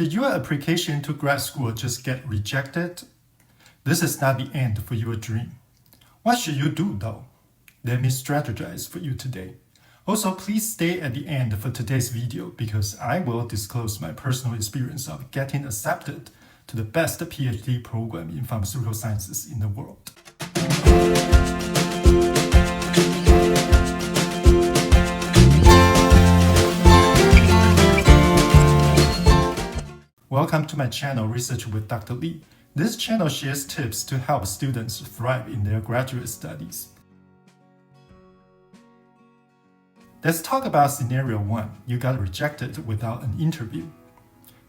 Did your application to grad school just get rejected? This is not the end for your dream. What should you do though? Let me strategize for you today. Also, please stay at the end for today's video because I will disclose my personal experience of getting accepted to the best PhD program in pharmaceutical sciences in the world. Welcome to my channel, Research with Dr. Lee. This channel shares tips to help students thrive in their graduate studies. Let's talk about scenario 1. You got rejected without an interview.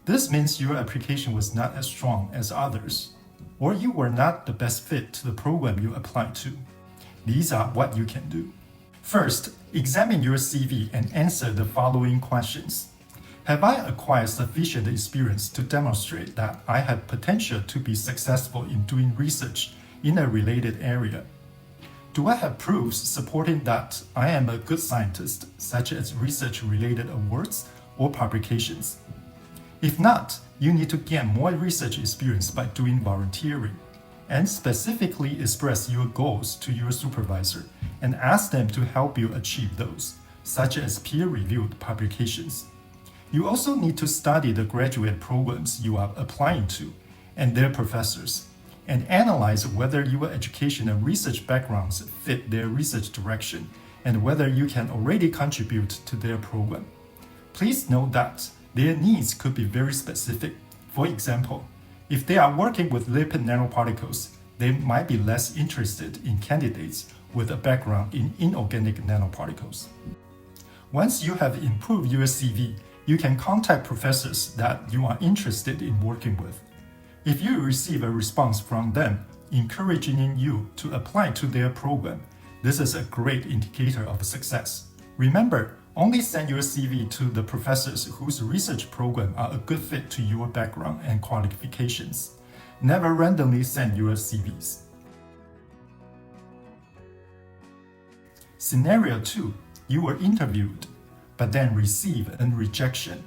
This means your application was not as strong as others, or you were not the best fit to the program you applied to. These are what you can do. First, examine your CV and answer the following questions. Have I acquired sufficient experience to demonstrate that I have potential to be successful in doing research in a related area? Do I have proofs supporting that I am a good scientist, such as research-related awards or publications? If not, you need to gain more research experience by doing volunteering, and specifically express your goals to your supervisor and ask them to help you achieve those, such as peer-reviewed publications. You also need to study the graduate programs you are applying to and their professors, and analyze whether your education and research backgrounds fit their research direction and whether you can already contribute to their program. Please note that their needs could be very specific. For example, if they are working with lipid nanoparticles, they might be less interested in candidates with a background in inorganic nanoparticles. Once you have improved your CV, you can contact professors that you are interested in working with. If you receive a response from them encouraging you to apply to their program, this is a great indicator of success. Remember, only send your CV to the professors whose research program are a good fit to your background and qualifications. Never randomly send your CVs. Scenario 2. You were interviewed, but then receive a rejection.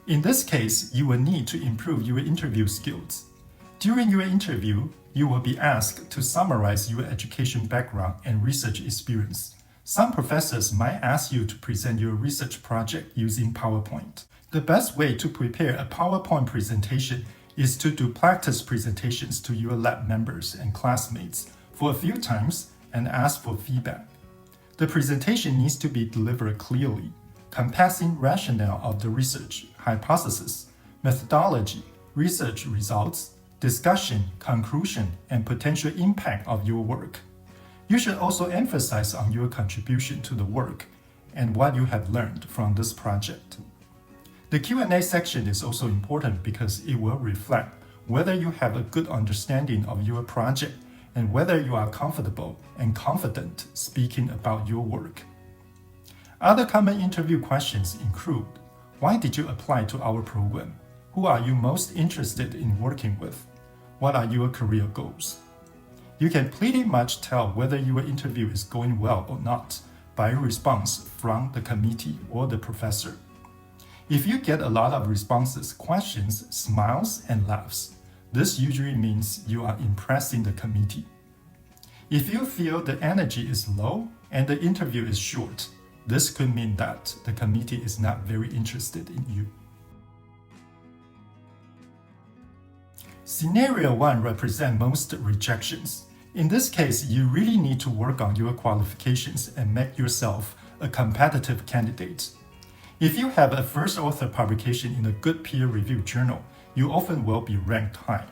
In this case, you will need to improve your interview skills. During your interview, you will be asked to summarize your education background and research experience. Some professors might ask you to present your research project using PowerPoint. The best way to prepare a PowerPoint presentation is to do practice presentations to your lab members and classmates for a few times and ask for feedback. The presentation needs to be delivered clearly, compassing rationale of the research, hypothesis, methodology, research results, discussion, conclusion, and potential impact of your work. You should also emphasize on your contribution to the work and what you have learned from this project. The Q&A section is also important because it will reflect whether you have a good understanding of your project and whether you are comfortable and confident speaking about your work. Other common interview questions include: why did you apply to our program? Who are you most interested in working with? What are your career goals? You can pretty much tell whether your interview is going well or not by a response from the committee or the professor. If you get a lot of responses, questions, smiles, and laughs, this usually means you are impressing the committee. If you feel the energy is low and the interview is short, this could mean that the committee is not very interested in you. Scenario 1 represents most rejections. In this case, you really need to work on your qualifications and make yourself a competitive candidate. If you have a first author publication in a good peer-reviewed journal, you often will be ranked high.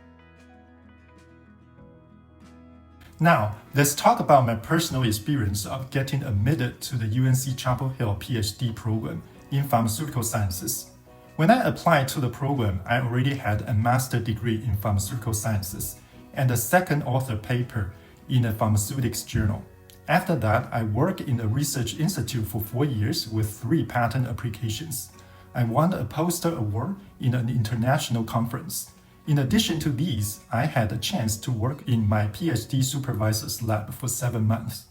Now, let's talk about my personal experience of getting admitted to the UNC Chapel Hill PhD program in pharmaceutical sciences. When I applied to the program, I already had a master's degree in pharmaceutical sciences and a second author paper in a pharmaceutics journal. After that, I worked in a research institute for 4 years with 3 patent applications. I won a poster award in an international conference. In addition to these, I had a chance to work in my PhD supervisor's lab for 7 months,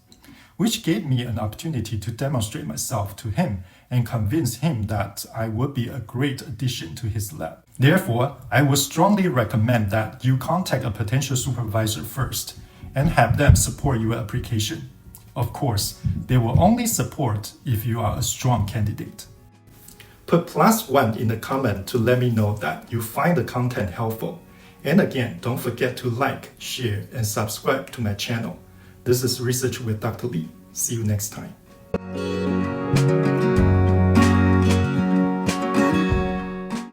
which gave me an opportunity to demonstrate myself to him and convince him that I would be a great addition to his lab. Therefore, I would strongly recommend that you contact a potential supervisor first and have them support your application. Of course, they will only support if you are a strong candidate. Put +1 in the comment to let me know that you find the content helpful. And again, don't forget to like, share, and subscribe to my channel. This is Research with Dr. Lee. See you next time.